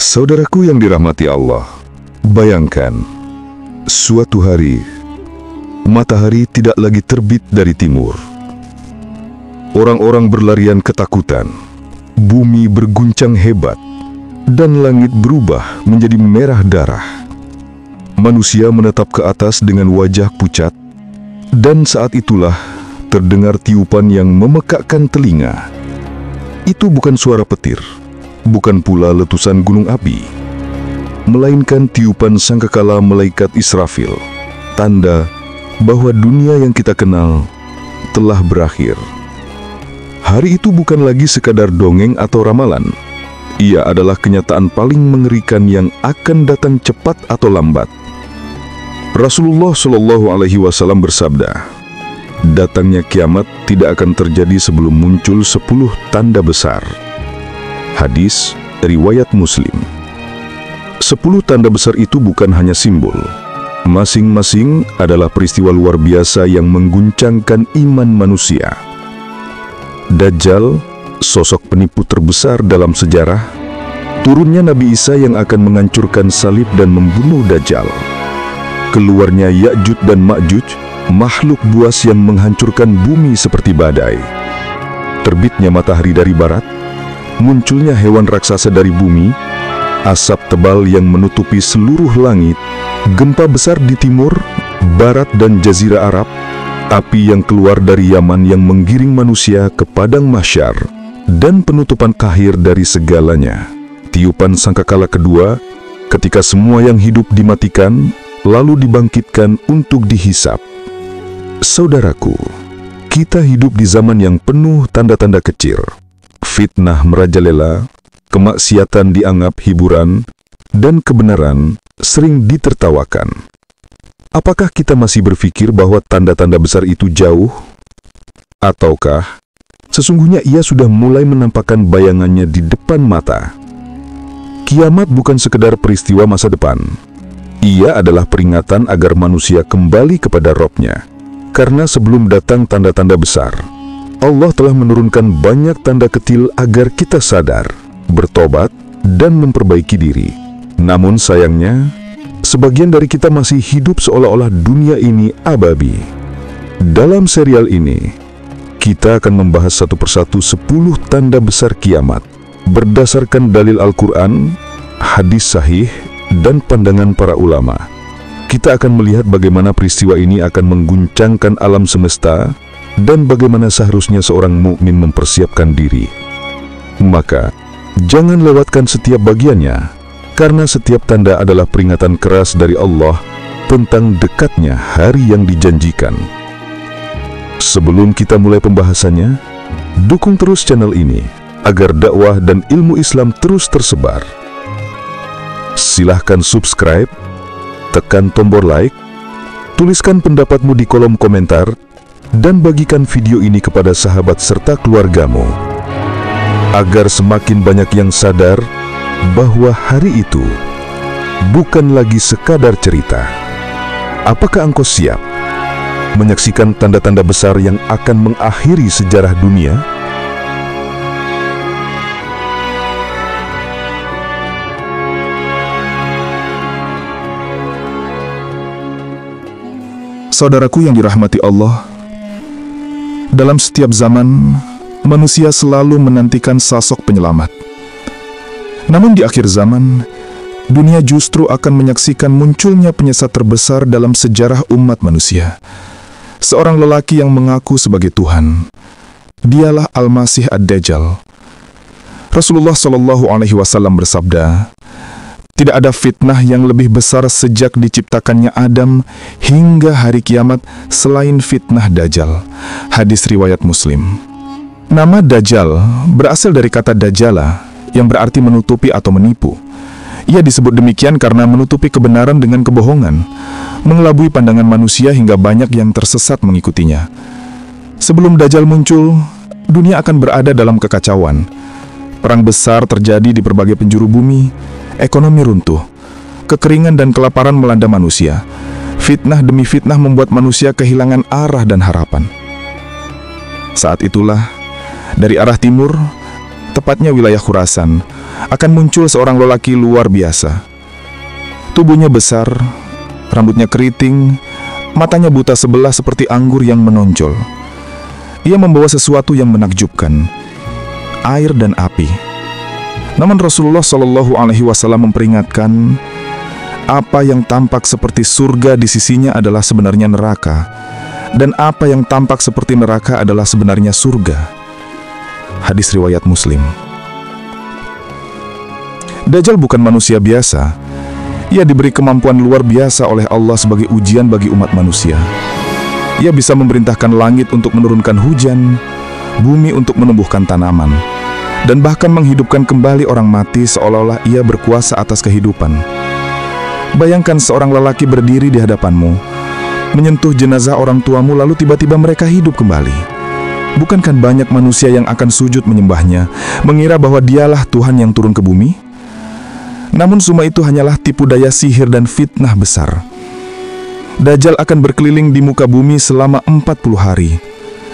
Saudaraku yang dirahmati Allah, bayangkan, suatu hari, matahari tidak lagi terbit dari timur. Orang-orang berlarian ketakutan, bumi berguncang hebat, dan langit berubah menjadi merah darah. Manusia menetap ke atas dengan wajah pucat, dan saat itulah terdengar tiupan yang memekakkan telinga. Itu bukan suara petir, bukan pula letusan gunung api, melainkan tiupan sangkakala malaikat Israfil, tanda bahwa dunia yang kita kenal telah berakhir. Hari itu bukan lagi sekadar dongeng atau ramalan. Ia adalah kenyataan paling mengerikan yang akan datang cepat atau lambat. Rasulullah Shallallahu Alaihi Wasallam bersabda, datangnya kiamat tidak akan terjadi sebelum muncul 10 tanda besar. Hadis riwayat Muslim. 10 tanda besar itu bukan hanya simbol. Masing-masing adalah peristiwa luar biasa yang mengguncangkan iman manusia. Dajjal, sosok penipu terbesar dalam sejarah. Turunnya Nabi Isa yang akan menghancurkan salib dan membunuh Dajjal. Keluarnya Ya'juj dan Ma'juj, makhluk buas yang menghancurkan bumi seperti badai. Terbitnya matahari dari barat, munculnya hewan raksasa dari bumi, asap tebal yang menutupi seluruh langit, gempa besar di timur, barat dan jazirah Arab, api yang keluar dari Yaman yang menggiring manusia ke padang mahsyar, dan penutupan kahir dari segalanya. Tiupan sangkakala kedua, ketika semua yang hidup dimatikan, lalu dibangkitkan untuk dihisap. Saudaraku, kita hidup di zaman yang penuh tanda-tanda kecil. Fitnah merajalela, kemaksiatan dianggap hiburan, dan kebenaran sering ditertawakan. Apakah kita masih berpikir bahwa tanda-tanda besar itu jauh? Ataukah sesungguhnya ia sudah mulai menampakkan bayangannya di depan mata? Kiamat bukan sekedar peristiwa masa depan. Ia adalah peringatan agar manusia kembali kepada Rabb-Nya. Karena sebelum datang tanda-tanda besar, Allah telah menurunkan banyak tanda kecil agar kita sadar, bertobat, dan memperbaiki diri. Namun sayangnya, sebagian dari kita masih hidup seolah-olah dunia ini ababi. Dalam serial ini, kita akan membahas satu persatu 10 tanda besar kiamat, berdasarkan dalil Al-Quran, hadis sahih, dan pandangan para ulama. Kita akan melihat bagaimana peristiwa ini akan mengguncangkan alam semesta dan bagaimana seharusnya seorang mukmin mempersiapkan diri. Maka, jangan lewatkan setiap bagiannya, karena setiap tanda adalah peringatan keras dari Allah tentang dekatnya hari yang dijanjikan. Sebelum kita mulai pembahasannya, dukung terus channel ini agar dakwah dan ilmu Islam terus tersebar. Silahkan subscribe, tekan tombol like, tuliskan pendapatmu di kolom komentar, dan bagikan video ini kepada sahabat serta keluargamu, agar semakin banyak yang sadar bahwa hari itu bukan lagi sekadar cerita. Apakah engkau siap menyaksikan tanda-tanda besar yang akan mengakhiri sejarah dunia? Saudaraku yang dirahmati Allah, dalam setiap zaman, manusia selalu menantikan sosok penyelamat. Namun di akhir zaman, dunia justru akan menyaksikan munculnya penyesat terbesar dalam sejarah umat manusia. Seorang lelaki yang mengaku sebagai Tuhan. Dialah Al-Masih Ad-Dajjal. Rasulullah Shallallahu Alaihi Wasallam bersabda, tidak ada fitnah yang lebih besar sejak diciptakannya Adam hingga hari kiamat selain fitnah Dajjal. Hadis riwayat Muslim. Nama Dajjal berasal dari kata Dajjala, yang berarti menutupi atau menipu. Ia disebut demikian karena menutupi kebenaran dengan kebohongan, mengelabui pandangan manusia hingga banyak yang tersesat mengikutinya. Sebelum Dajjal muncul, dunia akan berada dalam kekacauan. Perang besar terjadi di berbagai penjuru bumi, ekonomi runtuh, kekeringan dan kelaparan melanda manusia. Fitnah demi fitnah membuat manusia kehilangan arah dan harapan. Saat itulah, dari arah timur, tepatnya wilayah Khurasan, akan muncul seorang lelaki luar biasa. Tubuhnya besar, rambutnya keriting, matanya buta sebelah seperti anggur yang menonjol. Ia membawa sesuatu yang menakjubkan, air dan api. Namun Rasulullah Shallallahu Alaihi Wasallam memperingatkan, apa yang tampak seperti surga di sisinya adalah sebenarnya neraka, dan apa yang tampak seperti neraka adalah sebenarnya surga. Hadis riwayat Muslim. Dajjal bukan manusia biasa. Ia diberi kemampuan luar biasa oleh Allah sebagai ujian bagi umat manusia. Ia bisa memerintahkan langit untuk menurunkan hujan, bumi untuk menumbuhkan tanaman, dan bahkan menghidupkan kembali orang mati seolah-olah ia berkuasa atas kehidupan. Bayangkan seorang lelaki berdiri di hadapanmu, menyentuh jenazah orang tuamu lalu tiba-tiba mereka hidup kembali. Bukankah banyak manusia yang akan sujud menyembahnya, mengira bahwa dialah Tuhan yang turun ke bumi? Namun semua itu hanyalah tipu daya sihir dan fitnah besar. Dajjal akan berkeliling di muka bumi selama 40 hari.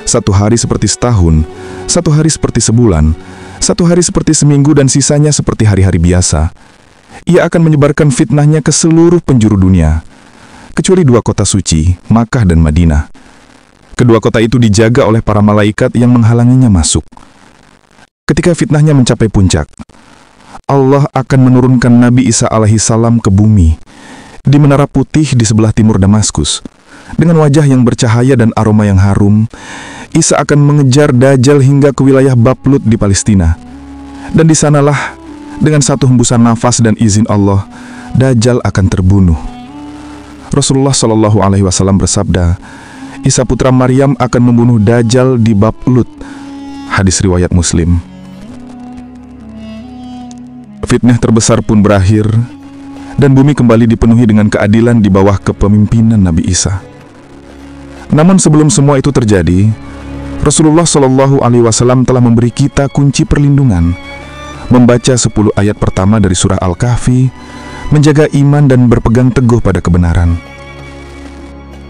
Satu hari seperti setahun, satu hari seperti sebulan, satu hari seperti seminggu, dan sisanya seperti hari-hari biasa. Ia akan menyebarkan fitnahnya ke seluruh penjuru dunia, kecuali dua kota suci, Makkah dan Madinah. Kedua kota itu dijaga oleh para malaikat yang menghalanginya masuk. Ketika fitnahnya mencapai puncak, Allah akan menurunkan Nabi Isa alaihi salam ke bumi, di Menara Putih di sebelah timur Damaskus. Dengan wajah yang bercahaya dan aroma yang harum, Isa akan mengejar Dajjal hingga ke wilayah Bablut di Palestina. Dan di sanalah, dengan satu hembusan nafas dan izin Allah, Dajjal akan terbunuh. Rasulullah Shallallahu Alaihi Wasallam bersabda, Isa putra Maryam akan membunuh Dajjal di Bablut. Hadis riwayat Muslim. Fitnah terbesar pun berakhir, dan bumi kembali dipenuhi dengan keadilan di bawah kepemimpinan Nabi Isa. Namun sebelum semua itu terjadi, Rasulullah Shallallahu Alaihi Wasallam telah memberi kita kunci perlindungan, membaca 10 ayat pertama dari surah Al-Kahfi, menjaga iman dan berpegang teguh pada kebenaran.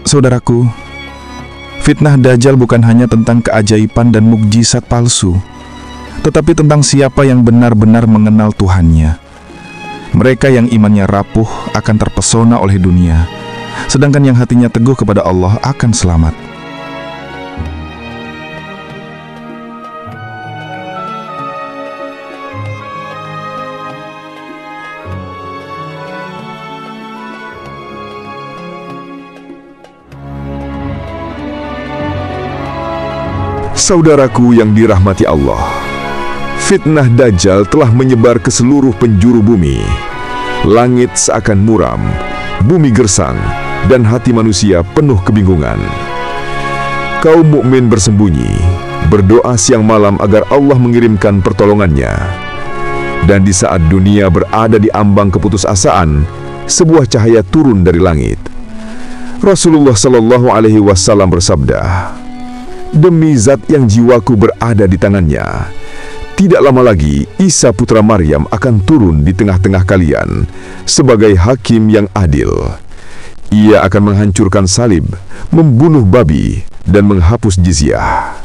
Saudaraku, fitnah Dajjal bukan hanya tentang keajaiban dan mukjizat palsu, tetapi tentang siapa yang benar-benar mengenal Tuhannya. Mereka yang imannya rapuh akan terpesona oleh dunia, sedangkan yang hatinya teguh kepada Allah akan selamat. Saudaraku yang dirahmati Allah, fitnah Dajjal telah menyebar ke seluruh penjuru bumi. Langit seakan muram, bumi gersang, dan hati manusia penuh kebingungan. Kaum mukmin bersembunyi, berdoa siang malam agar Allah mengirimkan pertolongannya. Dan di saat dunia berada di ambang keputusasaan, sebuah cahaya turun dari langit. Rasulullah Shallallahu Alaihi Wasallam bersabda, "Demi zat yang jiwaku berada di tangannya, tidak lama lagi Isa putra Maryam akan turun di tengah-tengah kalian sebagai hakim yang adil. Ia akan menghancurkan salib, membunuh babi, dan menghapus jizyah.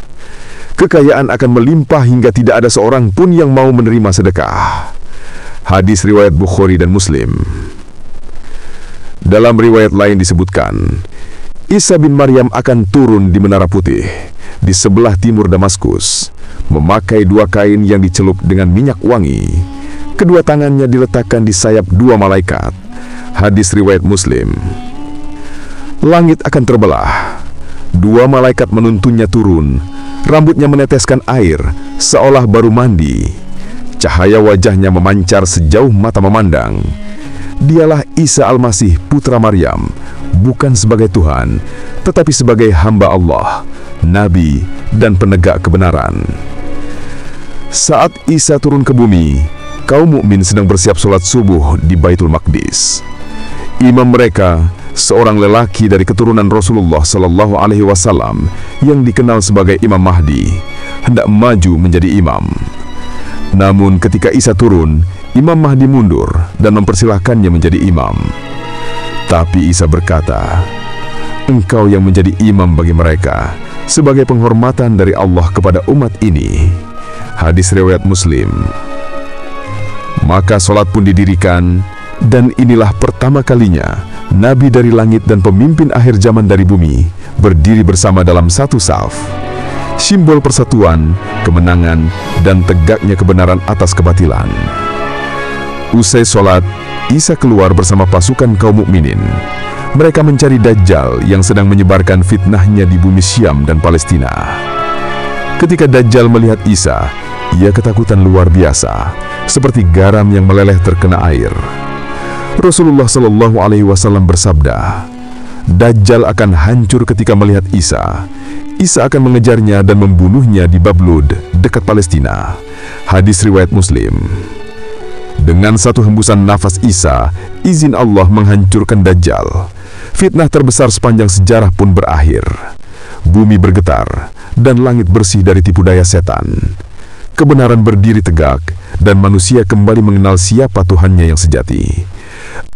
Kekayaan akan melimpah hingga tidak ada seorang pun yang mau menerima sedekah." Hadis riwayat Bukhari dan Muslim. Dalam riwayat lain disebutkan, Isa bin Maryam akan turun di Menara Putih, di sebelah timur Damaskus, memakai 2 kain yang dicelup dengan minyak wangi. Kedua tangannya diletakkan di sayap 2 malaikat. Hadis riwayat Muslim. Langit akan terbelah. 2 malaikat menuntunnya turun. Rambutnya meneteskan air, seolah baru mandi. Cahaya wajahnya memancar sejauh mata memandang. Dialah Isa Al-Masih putra Maryam, bukan sebagai Tuhan, tetapi sebagai hamba Allah, Nabi, dan penegak kebenaran. Saat Isa turun ke bumi, kaum mukmin sedang bersiap sholat subuh di Baitul Maqdis. Imam mereka, seorang lelaki dari keturunan Rasulullah Sallallahu Alaihi Wasallam yang dikenal sebagai Imam Mahdi, hendak maju menjadi imam. Namun ketika Isa turun, Imam Mahdi mundur dan mempersilahkannya menjadi imam. Tapi Isa berkata, "Engkau yang menjadi imam bagi mereka, sebagai penghormatan dari Allah kepada umat ini." Hadis riwayat Muslim. Maka sholat pun didirikan, dan inilah pertama kalinya Nabi dari langit dan pemimpin akhir zaman dari bumi berdiri bersama dalam satu saf. Simbol persatuan, kemenangan, dan tegaknya kebenaran atas kebatilan. Usai sholat, Isa keluar bersama pasukan kaum mukminin. Mereka mencari Dajjal yang sedang menyebarkan fitnahnya di bumi Syam dan Palestina. Ketika Dajjal melihat Isa, ia ketakutan luar biasa, seperti garam yang meleleh terkena air. Rasulullah Shallallahu Alaihi Wasallam bersabda, Dajjal akan hancur ketika melihat Isa. Isa akan mengejarnya dan membunuhnya di Bablud, dekat Palestina. Hadis riwayat Muslim. Dengan satu hembusan nafas Isa, izin Allah menghancurkan Dajjal. Fitnah terbesar sepanjang sejarah pun berakhir. Bumi bergetar dan langit bersih dari tipu daya setan. Kebenaran berdiri tegak dan manusia kembali mengenal siapa Tuhannya yang sejati.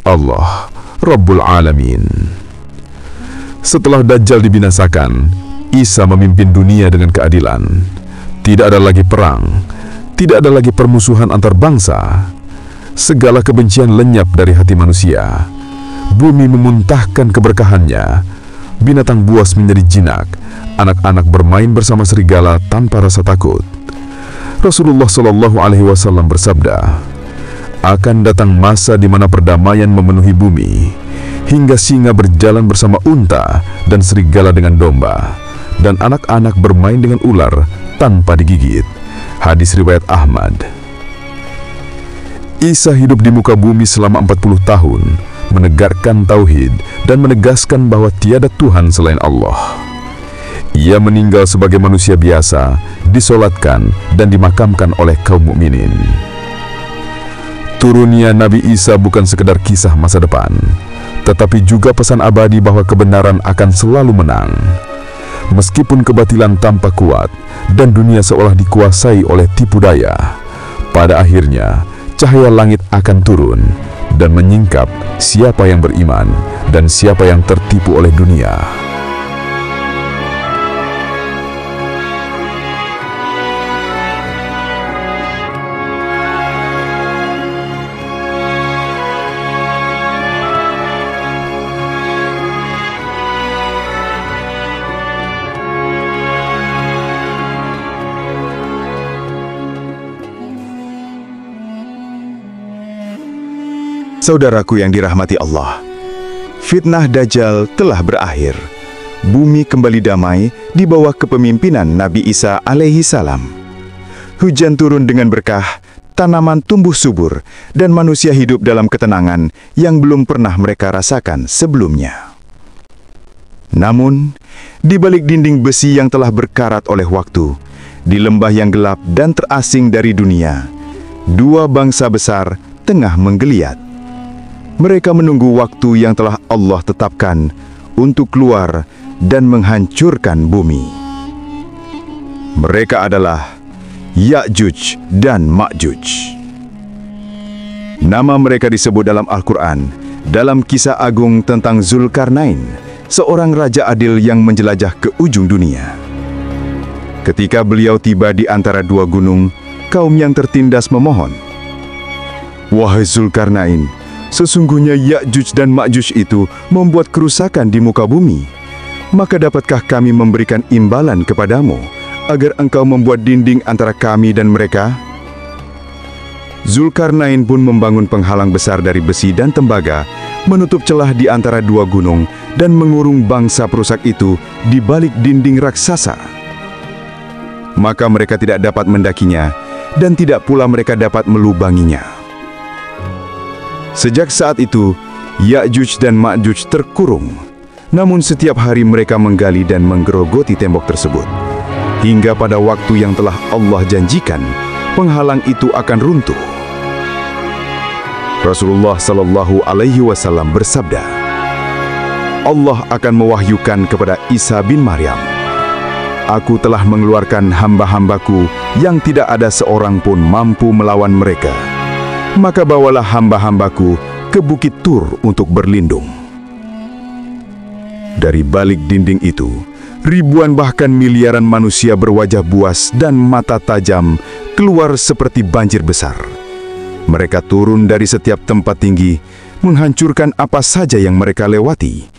Allah, Rabbul Alamin. Setelah Dajjal dibinasakan, Isa memimpin dunia dengan keadilan. Tidak ada lagi perang, tidak ada lagi permusuhan antar bangsa. Segala kebencian lenyap dari hati manusia. Bumi memuntahkan keberkahannya. Binatang buas menjadi jinak. Anak-anak bermain bersama serigala tanpa rasa takut. Rasulullah Shallallahu Alaihi Wasallam bersabda, akan datang masa di mana perdamaian memenuhi bumi, hingga singa berjalan bersama unta dan serigala dengan domba, dan anak-anak bermain dengan ular tanpa digigit. Hadis riwayat Ahmad. Isa hidup di muka bumi selama 40 tahun, menegakkan tauhid dan menegaskan bahwa tiada Tuhan selain Allah. Ia meninggal sebagai manusia biasa, disolatkan dan dimakamkan oleh kaum mukminin. Turunnya Nabi Isa bukan sekedar kisah masa depan, tetapi juga pesan abadi bahwa kebenaran akan selalu menang. Meskipun kebatilan tampak kuat dan dunia seolah dikuasai oleh tipu daya, pada akhirnya cahaya langit akan turun dan menyingkap siapa yang beriman dan siapa yang tertipu oleh dunia. Saudaraku yang dirahmati Allah, fitnah Dajjal telah berakhir. Bumi kembali damai di bawah kepemimpinan Nabi Isa alaihi salam. Hujan turun dengan berkah, tanaman tumbuh subur, dan manusia hidup dalam ketenangan yang belum pernah mereka rasakan sebelumnya. Namun, di balik dinding besi yang telah berkarat oleh waktu, di lembah yang gelap dan terasing dari dunia, dua bangsa besar tengah menggeliat. Mereka menunggu waktu yang telah Allah tetapkan untuk keluar dan menghancurkan bumi. Mereka adalah Ya'juj dan Ma'juj. Nama mereka disebut dalam Al-Quran dalam kisah agung tentang Zulkarnain, seorang raja adil yang menjelajah ke ujung dunia. Ketika beliau tiba di antara dua gunung, kaum yang tertindas memohon, "Wahai Zulkarnain, sesungguhnya Ya'juj dan Ma'juj itu membuat kerusakan di muka bumi. Maka dapatkah kami memberikan imbalan kepadamu, agar engkau membuat dinding antara kami dan mereka?" Zulkarnain pun membangun penghalang besar dari besi dan tembaga, menutup celah di antara dua gunung, dan mengurung bangsa perusak itu di balik dinding raksasa. Maka mereka tidak dapat mendakinya, dan tidak pula mereka dapat melubanginya. Sejak saat itu, Ya'juj dan Ma'juj terkurung. Namun setiap hari mereka menggali dan menggerogoti tembok tersebut. Hingga pada waktu yang telah Allah janjikan, penghalang itu akan runtuh. Rasulullah Shallallahu Alaihi Wasallam bersabda, Allah akan mewahyukan kepada Isa bin Maryam, Aku telah mengeluarkan hamba-hambaku yang tidak ada seorang pun mampu melawan mereka. Maka bawalah hamba-hambaku ke Bukit Tur untuk berlindung. Dari balik dinding itu, ribuan bahkan miliaran manusia berwajah buas dan mata tajam keluar seperti banjir besar. Mereka turun dari setiap tempat tinggi, menghancurkan apa saja yang mereka lewati,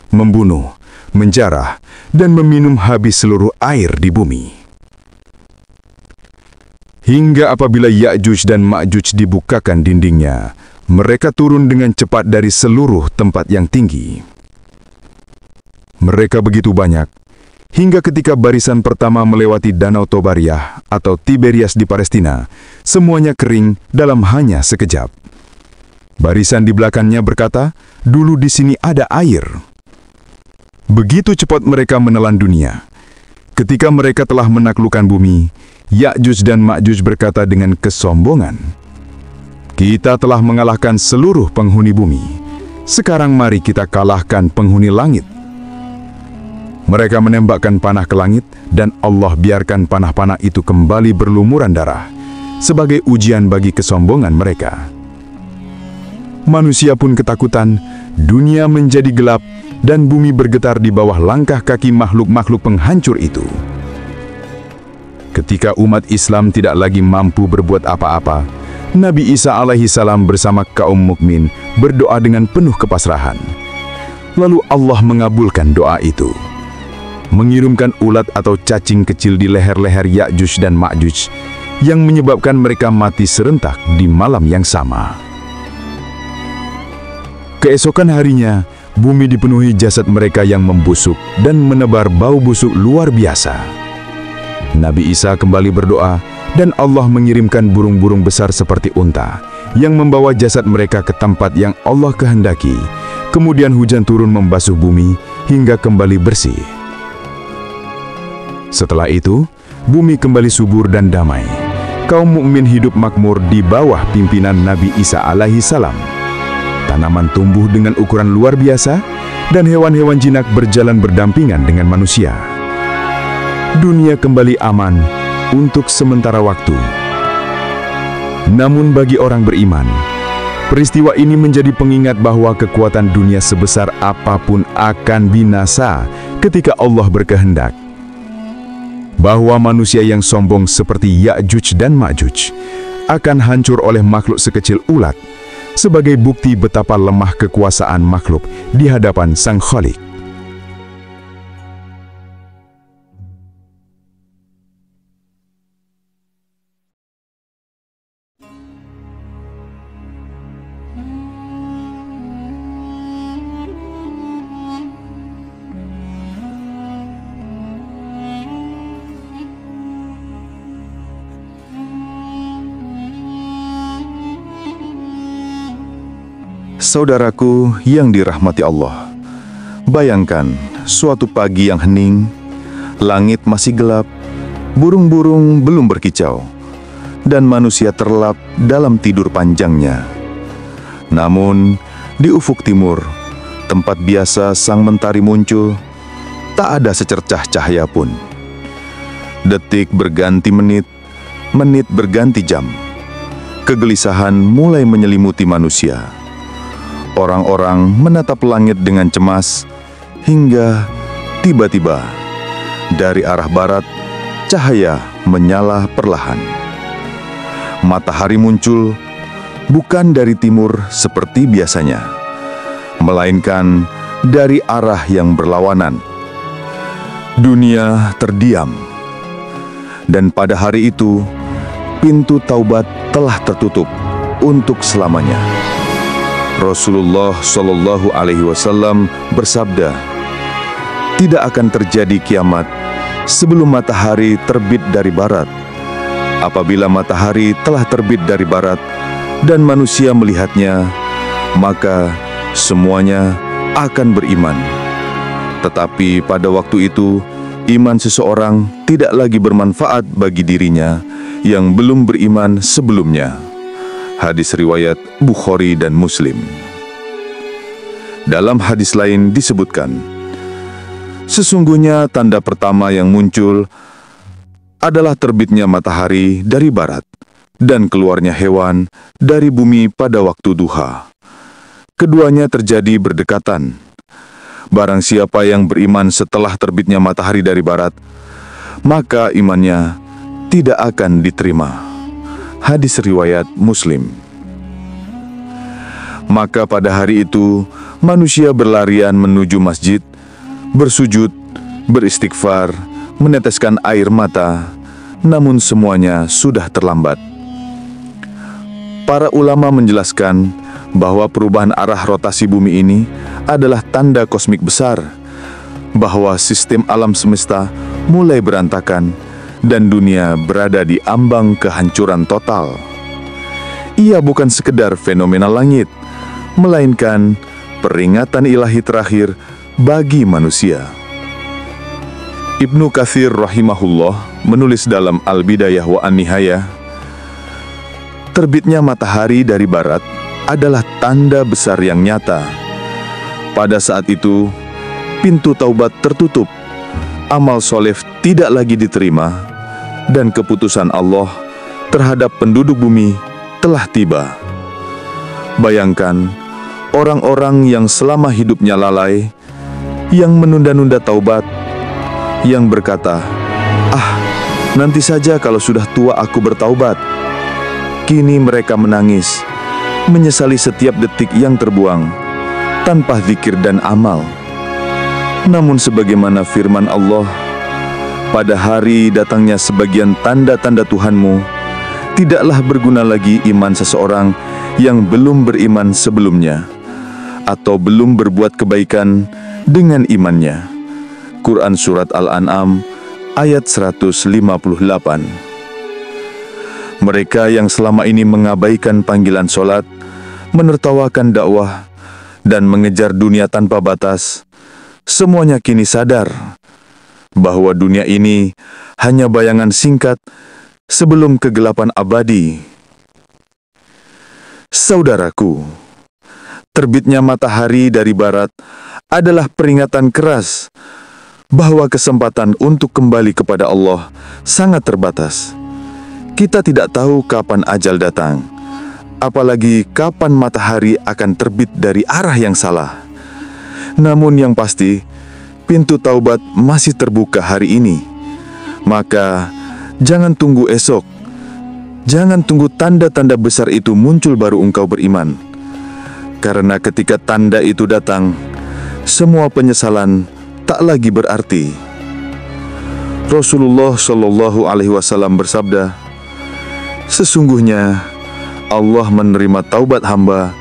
membunuh, menjarah, dan meminum habis seluruh air di bumi. Hingga apabila Ya'juj dan Ma'juj dibukakan dindingnya, mereka turun dengan cepat dari seluruh tempat yang tinggi. Mereka begitu banyak, hingga ketika barisan pertama melewati Danau Tobariyah atau Tiberias di Palestina, semuanya kering dalam hanya sekejap. Barisan di belakangnya berkata, "Dulu di sini ada air." Begitu cepat mereka menelan dunia. Ketika mereka telah menaklukkan bumi, Ya'juj dan Ma'juj berkata dengan kesombongan, "Kita telah mengalahkan seluruh penghuni bumi. Sekarang mari kita kalahkan penghuni langit." Mereka menembakkan panah ke langit, dan Allah biarkan panah-panah itu kembali berlumuran darah, sebagai ujian bagi kesombongan mereka. Manusia pun ketakutan, dunia menjadi gelap, dan bumi bergetar di bawah langkah kaki makhluk-makhluk penghancur itu. Ketika umat Islam tidak lagi mampu berbuat apa-apa, Nabi Isa alaihi salam bersama kaum mukmin berdoa dengan penuh kepasrahan. Lalu Allah mengabulkan doa itu, mengirimkan ulat atau cacing kecil di leher-leher Ya'juj dan Ma'juj yang menyebabkan mereka mati serentak di malam yang sama. Keesokan harinya, bumi dipenuhi jasad mereka yang membusuk dan menebar bau busuk luar biasa. Nabi Isa kembali berdoa, dan Allah mengirimkan burung-burung besar seperti unta yang membawa jasad mereka ke tempat yang Allah kehendaki. Kemudian hujan turun membasuh bumi hingga kembali bersih. Setelah itu, bumi kembali subur dan damai. Kaum mukmin hidup makmur di bawah pimpinan Nabi Isa alaihi salam. Tanaman tumbuh dengan ukuran luar biasa, dan hewan-hewan jinak berjalan berdampingan dengan manusia. Dunia kembali aman untuk sementara waktu. Namun bagi orang beriman, peristiwa ini menjadi pengingat bahwa kekuatan dunia sebesar apapun akan binasa ketika Allah berkehendak. Bahwa manusia yang sombong seperti Ya'juj dan Ma'juj akan hancur oleh makhluk sekecil ulat, sebagai bukti betapa lemah kekuasaan makhluk di hadapan Sang Khalik. Saudaraku yang dirahmati Allah, bayangkan suatu pagi yang hening, langit masih gelap, burung-burung belum berkicau, dan manusia terlelap dalam tidur panjangnya. Namun, di ufuk timur, tempat biasa sang mentari muncul, tak ada secercah cahaya pun. Detik berganti menit, menit berganti jam. Kegelisahan mulai menyelimuti manusia. Orang-orang menatap langit dengan cemas, hingga tiba-tiba dari arah barat cahaya menyala perlahan. Matahari muncul bukan dari timur seperti biasanya, melainkan dari arah yang berlawanan. Dunia terdiam, dan pada hari itu pintu taubat telah tertutup untuk selamanya. Rasulullah Shallallahu Alaihi Wasallam bersabda, "Tidak akan terjadi kiamat sebelum matahari terbit dari barat. Apabila matahari telah terbit dari barat dan manusia melihatnya, maka semuanya akan beriman. Tetapi pada waktu itu, iman seseorang tidak lagi bermanfaat bagi dirinya yang belum beriman sebelumnya." Hadis riwayat Bukhari dan Muslim. Dalam hadis lain disebutkan, sesungguhnya tanda pertama yang muncul adalah terbitnya matahari dari barat dan keluarnya hewan dari bumi pada waktu duha. Keduanya terjadi berdekatan. Barang siapa yang beriman setelah terbitnya matahari dari barat, maka imannya tidak akan diterima. Hadis riwayat Muslim. Maka pada hari itu, manusia berlarian menuju masjid, bersujud, beristighfar, meneteskan air mata, namun semuanya sudah terlambat. Para ulama menjelaskan bahwa perubahan arah rotasi bumi ini adalah tanda kosmik besar, bahwa sistem alam semesta mulai berantakan dan dunia berada di ambang kehancuran total. Ia bukan sekedar fenomena langit, melainkan peringatan ilahi terakhir bagi manusia. Ibnu Katsir rahimahullah menulis dalam Al-Bidayah wa An-Nihayah, terbitnya matahari dari barat adalah tanda besar yang nyata. Pada saat itu, pintu taubat tertutup, amal soleh tidak lagi diterima, dan keputusan Allah terhadap penduduk bumi telah tiba. Bayangkan, orang-orang yang selama hidupnya lalai, yang menunda-nunda taubat, yang berkata, nanti saja kalau sudah tua aku bertaubat. Kini mereka menangis, menyesali setiap detik yang terbuang, tanpa zikir dan amal. Namun sebagaimana firman Allah, pada hari datangnya sebagian tanda-tanda Tuhanmu, tidaklah berguna lagi iman seseorang yang belum beriman sebelumnya, atau belum berbuat kebaikan dengan imannya. Quran Surat Al-An'am ayat 158. Mereka yang selama ini mengabaikan panggilan sholat, menertawakan dakwah, dan mengejar dunia tanpa batas, semuanya kini sadar bahwa dunia ini hanya bayangan singkat sebelum kegelapan abadi. Saudaraku, terbitnya matahari dari barat adalah peringatan keras bahwa kesempatan untuk kembali kepada Allah sangat terbatas. Kita tidak tahu kapan ajal datang, apalagi kapan matahari akan terbit dari arah yang salah. Namun yang pasti, pintu taubat masih terbuka hari ini. Maka, jangan tunggu esok. Jangan tunggu tanda-tanda besar itu muncul baru engkau beriman. Karena ketika tanda itu datang, semua penyesalan tak lagi berarti. Rasulullah Shallallahu Alaihi Wasallam bersabda, sesungguhnya Allah menerima taubat hamba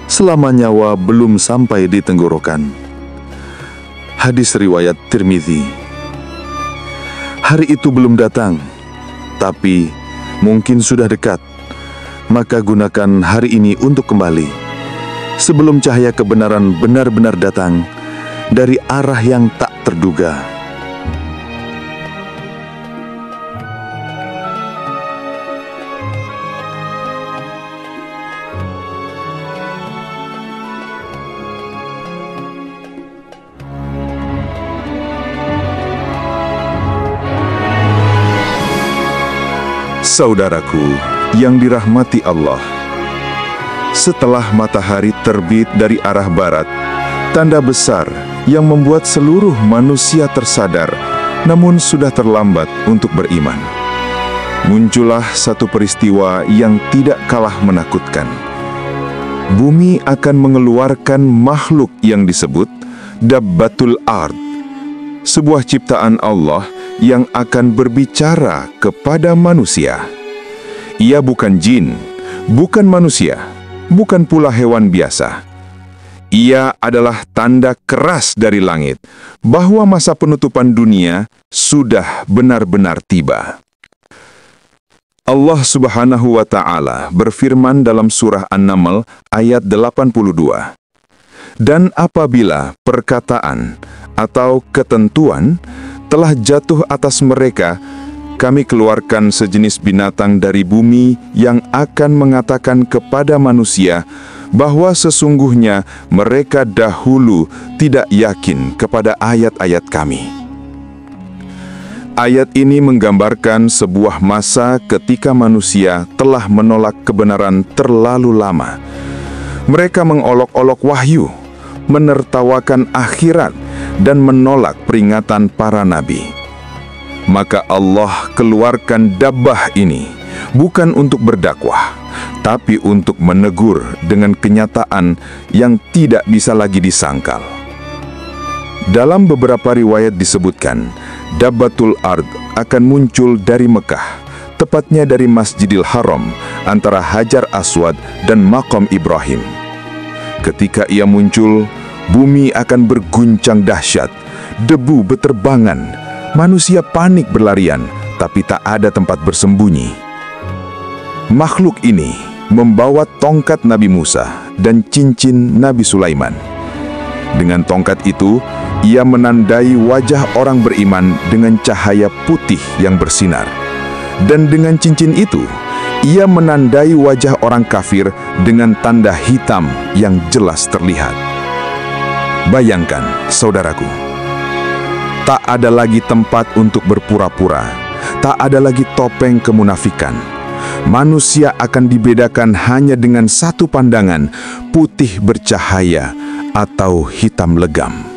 selama nyawa belum sampai di tenggorokan. Hadis riwayat Tirmidzi. Hari itu belum datang, tapi mungkin sudah dekat. Maka gunakan hari ini untuk kembali, sebelum cahaya kebenaran benar-benar datang dari arah yang tak terduga. Saudaraku yang dirahmati Allah, setelah matahari terbit dari arah barat, tanda besar yang membuat seluruh manusia tersadar, namun sudah terlambat untuk beriman. Muncullah satu peristiwa yang tidak kalah menakutkan. Bumi akan mengeluarkan makhluk yang disebut Dabbatul Ard, sebuah ciptaan Allah yang akan berbicara kepada manusia. Ia bukan jin, bukan manusia, bukan pula hewan biasa. Ia adalah tanda keras dari langit bahwa masa penutupan dunia sudah benar-benar tiba. Allah Subhanahu wa Ta'ala berfirman dalam surah An-Naml ayat 82. Dan apabila perkataan atau ketentuan telah jatuh atas mereka, kami keluarkan sejenis binatang dari bumi yang akan mengatakan kepada manusia bahwa sesungguhnya mereka dahulu tidak yakin kepada ayat-ayat kami. Ayat ini menggambarkan sebuah masa ketika manusia telah menolak kebenaran terlalu lama. Mereka mengolok-olok wahyu, menertawakan akhirat, dan menolak peringatan para nabi. Maka Allah keluarkan Dabbah ini bukan untuk berdakwah, tapi untuk menegur dengan kenyataan yang tidak bisa lagi disangkal. Dalam beberapa riwayat disebutkan, Dabbatul Ard akan muncul dari Mekah, tepatnya dari Masjidil Haram antara Hajar Aswad dan Maqam Ibrahim. Ketika ia muncul, bumi akan berguncang dahsyat, debu beterbangan, manusia panik berlarian, tapi tak ada tempat bersembunyi. Makhluk ini membawa tongkat Nabi Musa dan cincin Nabi Sulaiman. Dengan tongkat itu, ia menandai wajah orang beriman dengan cahaya putih yang bersinar. Dan dengan cincin itu, ia menandai wajah orang kafir dengan tanda hitam yang jelas terlihat. Bayangkan, saudaraku, tak ada lagi tempat untuk berpura-pura, tak ada lagi topeng kemunafikan. Manusia akan dibedakan hanya dengan satu pandangan, putih bercahaya atau hitam legam.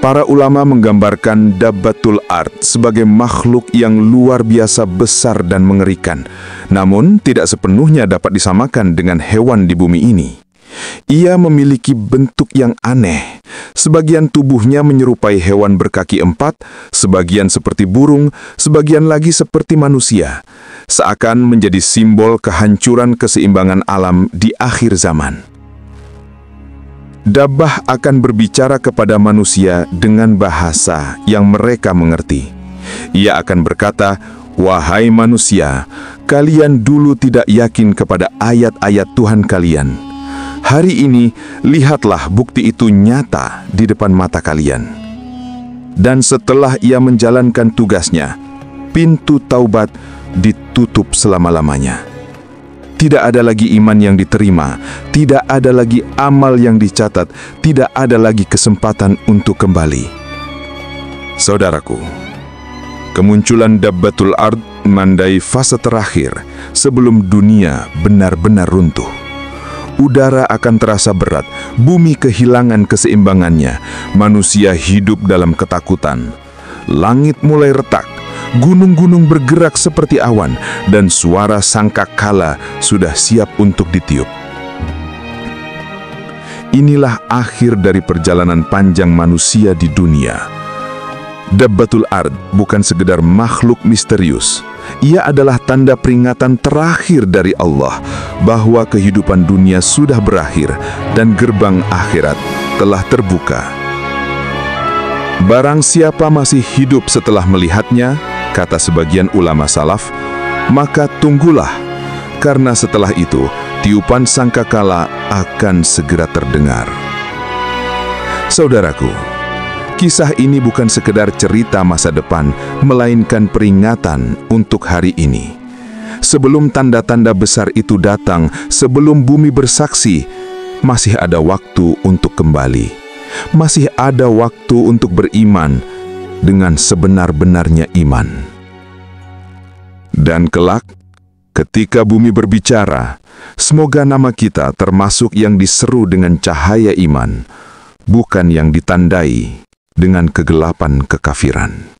Para ulama menggambarkan Dabbatul Ard sebagai makhluk yang luar biasa besar dan mengerikan, namun tidak sepenuhnya dapat disamakan dengan hewan di bumi ini. Ia memiliki bentuk yang aneh. Sebagian tubuhnya menyerupai hewan berkaki empat, sebagian seperti burung, sebagian lagi seperti manusia, seakan menjadi simbol kehancuran keseimbangan alam di akhir zaman. Dabbah akan berbicara kepada manusia dengan bahasa yang mereka mengerti. Ia akan berkata, "Wahai manusia, kalian dulu tidak yakin kepada ayat-ayat Tuhan kalian. Hari ini, lihatlah bukti itu nyata di depan mata kalian." Dan setelah ia menjalankan tugasnya, pintu taubat ditutup selama-lamanya. Tidak ada lagi iman yang diterima, tidak ada lagi amal yang dicatat, tidak ada lagi kesempatan untuk kembali. Saudaraku, kemunculan Dabbatul Ard menandai fase terakhir sebelum dunia benar-benar runtuh. Udara akan terasa berat, bumi kehilangan keseimbangannya, manusia hidup dalam ketakutan. Langit mulai retak, gunung-gunung bergerak seperti awan, dan suara sangkakala sudah siap untuk ditiup. Inilah akhir dari perjalanan panjang manusia di dunia. Dabbatul Ard bukan sekedar makhluk misterius. Ia adalah tanda peringatan terakhir dari Allah bahwa kehidupan dunia sudah berakhir dan gerbang akhirat telah terbuka. Barang siapa masih hidup setelah melihatnya, kata sebagian ulama salaf, maka tunggulah, karena setelah itu tiupan sangkakala akan segera terdengar. Saudaraku, kisah ini bukan sekedar cerita masa depan, melainkan peringatan untuk hari ini. Sebelum tanda-tanda besar itu datang, sebelum bumi bersaksi, masih ada waktu untuk kembali. Masih ada waktu untuk beriman dengan sebenar-benarnya iman. Dan kelak, ketika bumi berbicara, semoga nama kita termasuk yang diseru dengan cahaya iman, bukan yang ditandai dengan kegelapan kekafiran.